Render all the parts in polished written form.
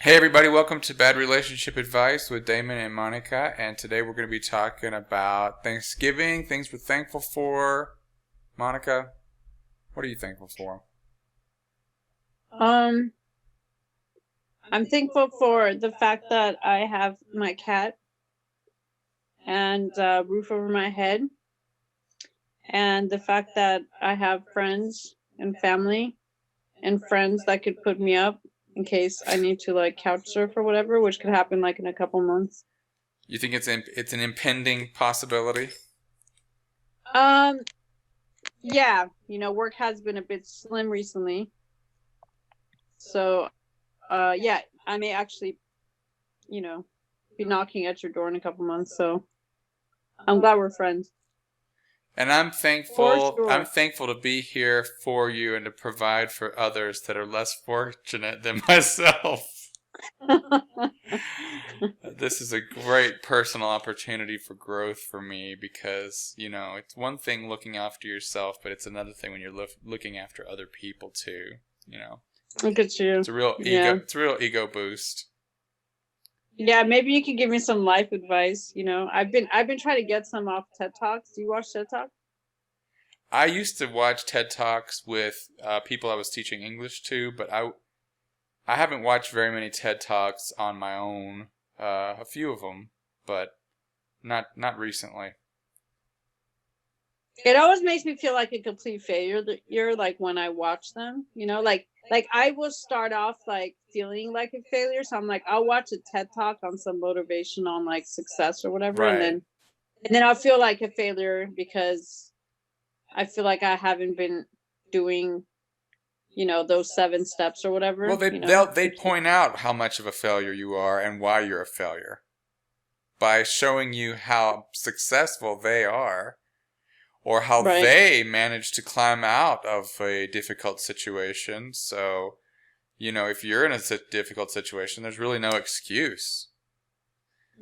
Hey everybody, welcome to Bad Relationship Advice with Damian and Monika, and today we're going to be talking about Thanksgiving, things we're thankful for. Monika, what are you thankful for? Um, I'm thankful for the fact that I have my cat and roof over my head, and the fact that I have friends and family and friends that could put me up in case I need to like couch surf or whatever, which could happen like in a couple months. You think it's an impending possibility? Um, yeah, work has been a bit slim recently, so yeah, I may actually, you know, be knocking at your door in a couple months. So I'm glad we're friends And I'm for thankful. I'm sure. thankful to be here for you and to provide for others that are less fortunate than myself. This is a great personal opportunity for growth for me because, it's one thing looking after yourself, but it's another thing when you're looking after other people too. You know, Look at it's you. a real ego. Yeah. It's a real ego boost. Yeah, maybe you could give me some life advice. I've been trying to get some off TED Talks. Do you watch TED Talk? I used to watch TED Talks with people I was teaching English to, but I haven't watched very many TED Talks on my own. A few of them, but not recently. It always makes me feel like a complete failure that you're like when I watch them, like I will start off like feeling like a failure. So I'm like, I'll watch a TED Talk on some motivation on like success or whatever, and Right. then I'll feel like a failure because I feel like I haven't been doing, those 7 steps or Well, whatever, they point out how much of a failure you are and why you're a failure by showing you how successful they are or how right. they managed to climb out of a difficult situation. So, if you're in a difficult situation, there's really no excuse.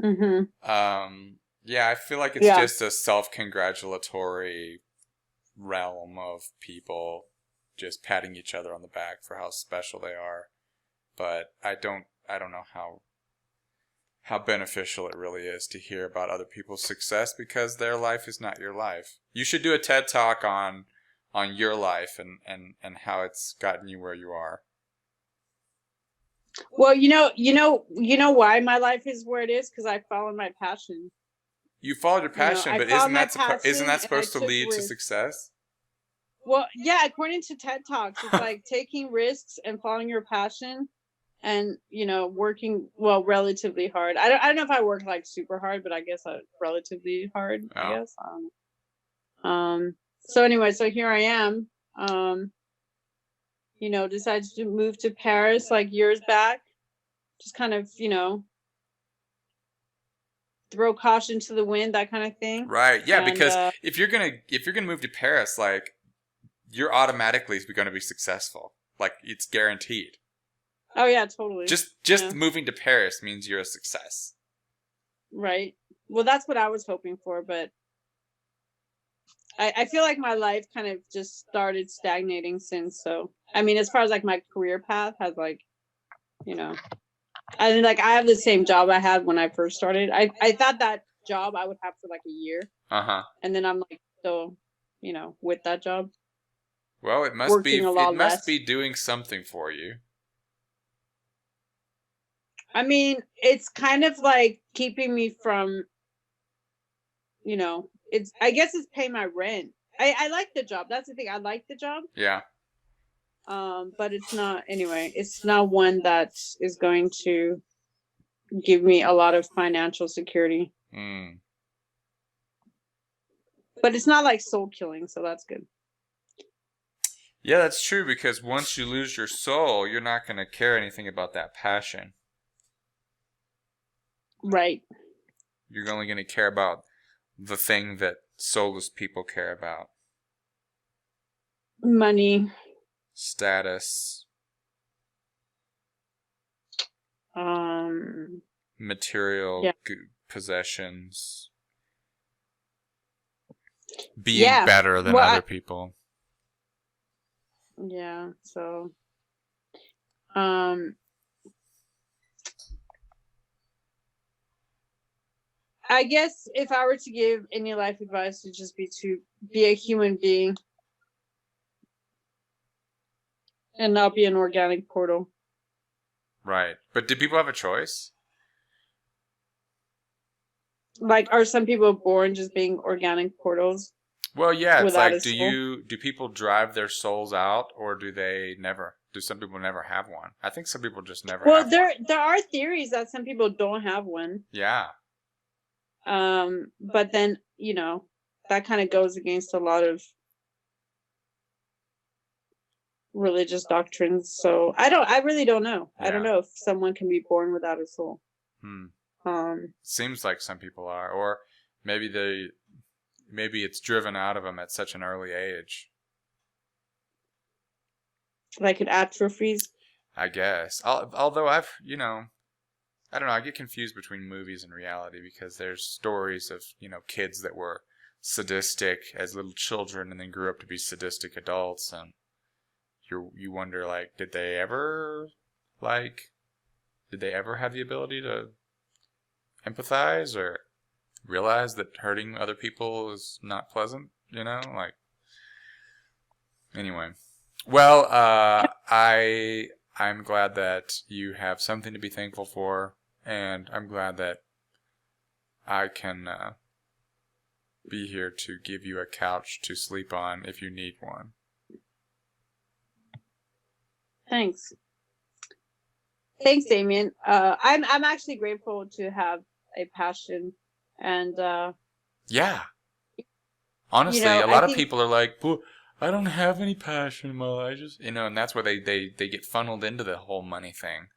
Mm-hmm. Yeah, I feel like it's Yeah. just a self-congratulatory realm of people just patting each other on the back for how special they are. But I don't know how beneficial it really is to hear about other people's success because their life is not your life. You should do a TED Talk on your life and how it's gotten you where you are. Well, why my life is where it is because I followed my passion. You followed your passion, I but followed my isn't passion that and I supposed to took lead to risks. success? Well, yeah, according to TED Talks, it's like taking risks and following your passion and, working relatively hard. I don't know if I work like super hard, but I guess relatively hard, I Oh. guess. So anyway, so here I am. Decided to move to Paris like years back. Just kind of, throw caution to the wind, that kind of thing. Right. Yeah, And because if you're gonna move to Paris, like you're automatically going to be successful. Like it's guaranteed. oh yeah, totally. Just Yeah, moving to Paris means you're a success. right. Well, that's what I was hoping for, but I feel like my life kind of just started stagnating since. So I mean, as far as like my career path has like, you know, I have the same job I had when I first started. I thought that job I would have for like a year, Uh-huh. and then I'm like still, with that job, Well, it must working be a it lot must less. be doing something for you. I mean, it's kind of like keeping me from, it's I guess it's paying my rent. I like the job. That's the thing. I like the job. Yeah. But it's not anyway, it's not one that is going to give me a lot of financial security. Mm. But it's not like soul killing, so that's good. Yeah, that's true because once you lose your soul, you're not going to care anything about that passion. Right. You're only going to care about the thing that soulless people care about. Money. Status, Um material yeah. possessions, being Yeah. better than Well, other people. yeah, so um I guess if I were to give any life advice, it'd just be to be a human being and not be an organic portal. Right. But do people have a choice? Like, are some people born just being organic portals? Well, yeah, it's Without like, a soul? do people drive their souls out, or do they never? Do some people never have one? I think some people just never Well, have there one. there are theories that some people don't have one. Yeah. But then, that kind of goes against a lot of religious doctrines. So I really don't know. I don't Yeah. know if someone can be born without a soul. Hmm. Um, Seems like some people are, or maybe maybe it's driven out of them at such an early age. like it atrophies. I guess. Although I don't know. I get confused between movies and reality because there's stories of, kids that were sadistic as little children and then grew up to be sadistic adults, and you wonder, like, did they ever have the ability to empathize or realize that hurting other people is not pleasant, like, anyway. Well, I'm glad that you have something to be thankful for, and I'm glad that I can be here to give you a couch to sleep on if you need one. Thanks, Damian. I'm actually grateful to have a passion, and Yeah. Honestly, a lot of people are like, well, I don't have any passion in my life. I just, and that's where they get funneled into the whole money thing,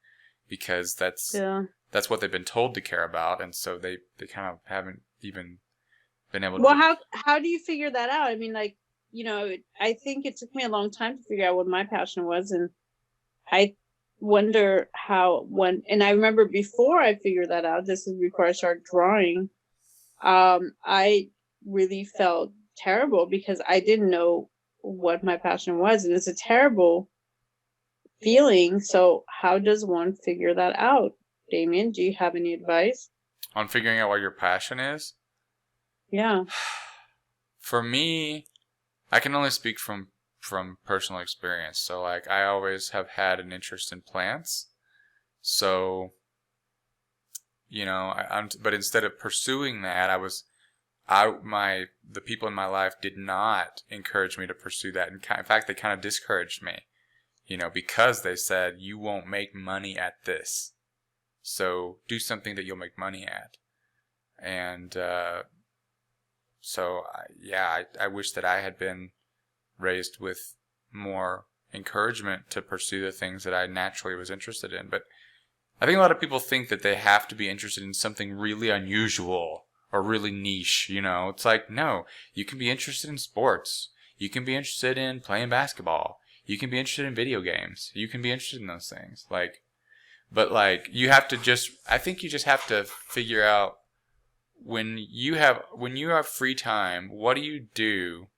because that's what they've been told to care about, and so they kind of haven't even been able to. Well, how do you figure that out? I mean, like, I think it took me a long time to figure out what my passion was, and I wonder and I remember before I figured that out, this is before I started drawing, I really felt terrible because I didn't know what my passion was, and it's a terrible feeling. So how does one figure that out? Damian, do you have any advice on figuring out what your passion is? Yeah. For me, I can only speak from personal experience. So, like, I always have had an interest in plants. So, but instead of pursuing that, the people in my life did not encourage me to pursue that. And in fact, they kind of discouraged me, because they said, you won't make money at this. So do something that you'll make money at. And, so I wish that I had been raised with more encouragement to pursue the things that I naturally was interested in. But I think a lot of people think that they have to be interested in something really unusual or really niche. It's like, no, you can be interested in sports. You can be interested in playing basketball. You can be interested in video games. You can be interested in those things. But you have to I think you just have to figure out when you have free time, what do you do?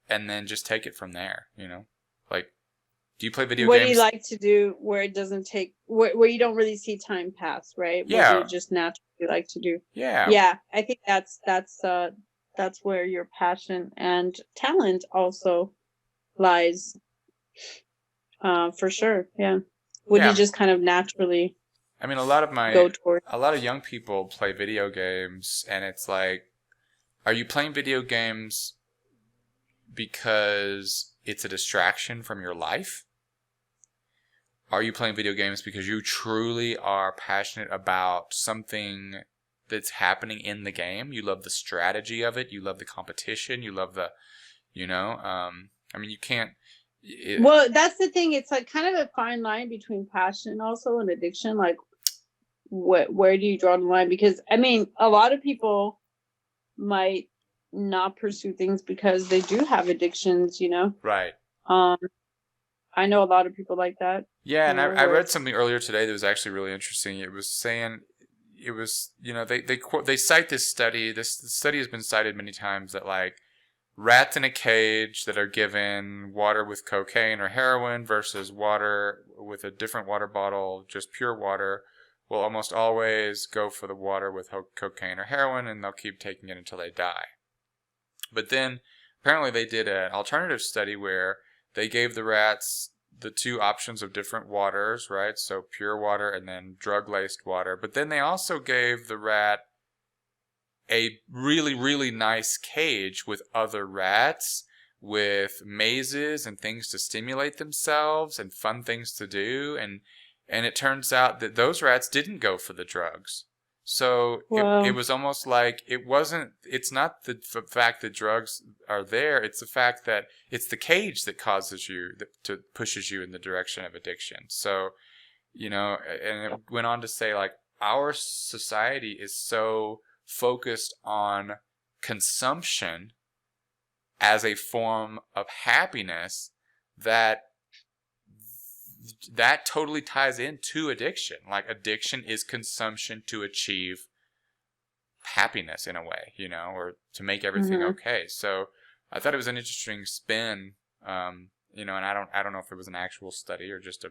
And then just take it from there, do you play video games? What do you like to do where it doesn't take, where you don't really see time pass, right? Yeah. What do you just naturally like to do? Yeah. Yeah, I think that's where your passion and talent also lies. For sure, yeah. Would you just kind of naturally? I mean, a lot of young people play video games, and it's like, are you playing video games because it's a distraction from your life? Are you playing video games because you truly are passionate about something that's happening in the game? You love the strategy of it. You love the competition. You love the, I mean, you can't. Well, that's the thing. It's like kind of a fine line between passion also and addiction. Like, where do you draw the line? Because, I mean, a lot of people might not pursue things because they do have addictions, Right. I know a lot of people like that. Yeah, and I read something earlier today that was actually really interesting. It was saying, they cite this study. This study has been cited many times, that like rats in a cage that are given water with cocaine or heroin versus water with a different water bottle, just pure water, will almost always go for the water with cocaine or heroin, and they'll keep taking it until they die. But then apparently they did an alternative study where they gave the rats the two options of different waters, right? So pure water and then drug-laced water. But then they also gave the rat a really, really nice cage with other rats, with mazes and things to stimulate themselves and fun things to do. And it turns out that those rats didn't go for the drugs. So Wow. it was almost like it's not the fact that drugs are there, it's the fact that it's the cage that causes you, to pushes you in the direction of addiction. So, and it went on to say, like, our society is so focused on consumption as a form of happiness that totally ties into addiction. Like, addiction is consumption to achieve happiness in a way, or to make everything okay. So I thought it was an interesting spin, and I don't know if it was an actual study or just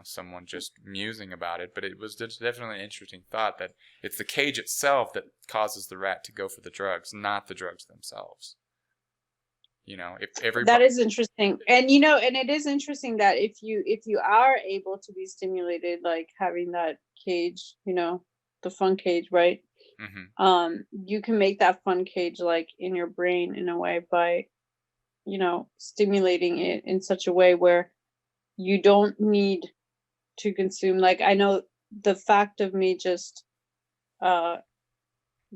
someone just musing about it, but it was definitely an interesting thought that it's the cage itself that causes the rat to go for the drugs, not the drugs themselves. If everybody... That is interesting. And and it is interesting that if you are able to be stimulated, like having that cage, the fun cage, right? You can make that fun cage like in your brain in a way by stimulating it in such a way where you don't need to consume. Like, I know the fact of me just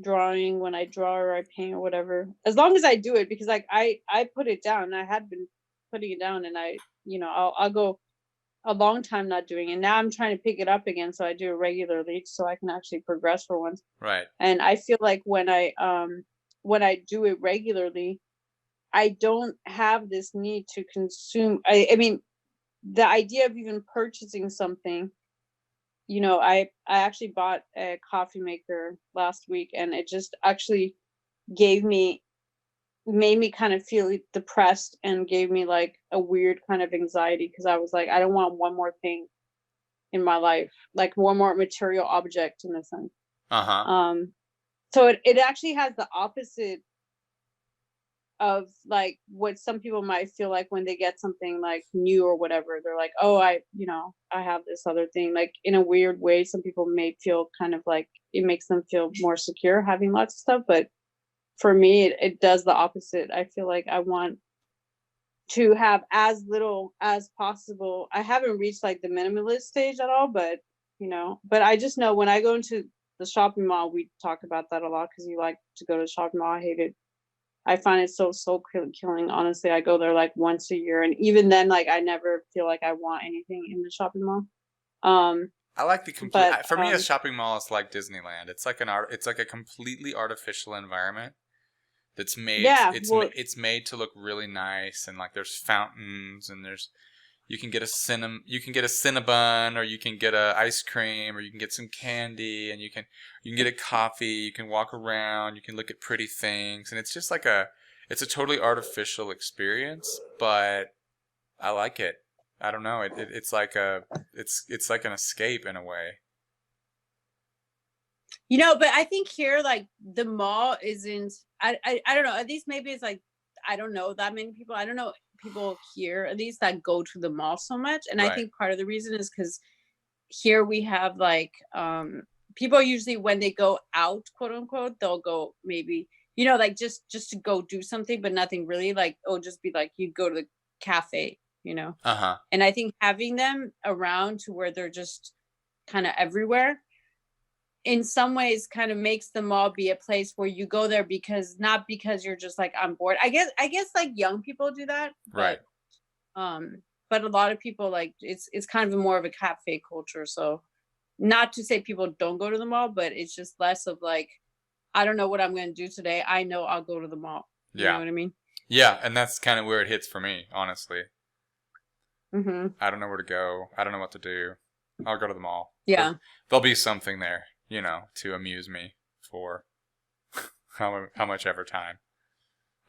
drawing when I draw or I paint or whatever, as long as I do it, because like I put it down. I had been putting it down, and I'll go a long time not doing it. Now I'm trying to pick it up again, so I do it regularly so I can actually progress for once. Right. And I feel like when I do it regularly, I don't have this need to consume. I mean, the idea of even purchasing something, I actually bought a coffee maker last week, and it just actually made me kind of feel depressed and gave me like a weird kind of anxiety, because I was like, I don't want one more thing in my life, like one more material object in a sense. So it actually has the opposite of like what some people might feel like when they get something like new or whatever. They're like, oh, I have this other thing. Like, in a weird way, some people may feel kind of like it makes them feel more secure having lots of stuff, but for me it does the opposite. I feel like I want to have as little as possible. I haven't reached like the minimalist stage at all, but I just know when I go into the shopping mall, we talk about that a lot because you like to go to the shopping mall. I hate it. I find it so killing. Honestly, I go there like once a year, and even then, like, I never feel like I want anything in the shopping mall. I like the complete. For me, a shopping mall is like Disneyland. It's like It's like a completely artificial environment that's made. Yeah, it's made to look really nice, and like there's fountains, and you can get a Cinnabon, or you can get a ice cream, or you can get some candy, and you can get a coffee. You can walk around. You can look at pretty things, and it's just like it's a totally artificial experience, but I like it. I don't know. It's like it's like an escape in a way. But I think here, like, the mall isn't. I don't know. At least maybe it's like, I don't know that many people. I don't know people here at least that go to the mall so much, and right. I think part of the reason is because here we have like people usually when they go out, quote unquote, they'll go maybe like just to go do something, but nothing really. Like, oh, just be like you go to the cafe, and I think having them around to where they're just kind of everywhere in some ways kind of makes the mall be a place where you go there not because you're just like, I'm bored. I guess like young people do that, right? But a lot of people, like, it's kind of more of a cafe culture. So not to say people don't go to the mall, but it's just less of like, I don't know what I'm going to do today. I know I'll go to the mall. You know what I mean? Yeah, and that's kind of where it hits for me, honestly. Mm-hmm. I don't know where to go. I don't know what to do. I'll go to the mall. Yeah. There'll be something there, to amuse me for how much ever time.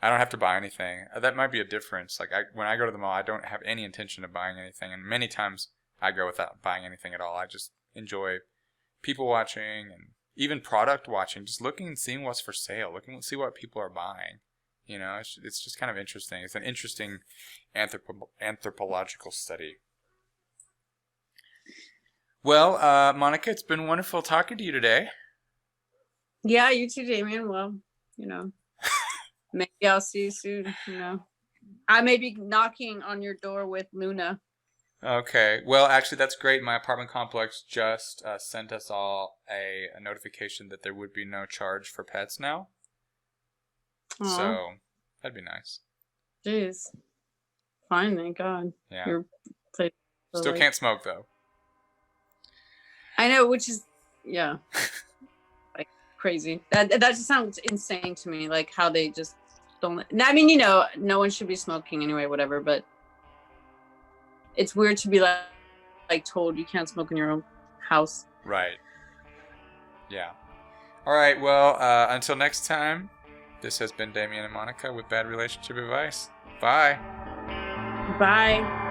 I don't have to buy anything. That might be a difference. Like, when I go to the mall, I don't have any intention of buying anything, and many times I go without buying anything at all. I just enjoy people watching and even product watching, just looking and seeing what's for sale, looking and see what people are buying. You know, it's just kind of interesting. It's an interesting anthropological study. Well, Monika, it's been wonderful talking to you today. Yeah, you too, Damian. Well, maybe I'll see you soon. I may be knocking on your door with Luna. Okay. Well, actually, that's great. My apartment complex just sent us all a notification that there would be no charge for pets now. Aww. So that'd be nice. Jeez. Fine, thank God. Yeah. Your place still can't smoke though. I know, which is like crazy. That just sounds insane to me. Like how they just don't. I mean, no one should be smoking anyway, whatever. But it's weird to be like told you can't smoke in your own house. Right. Yeah. All right. Well, until next time, this has been Damian and Monika with Bad Relationship Advice. Bye. Bye.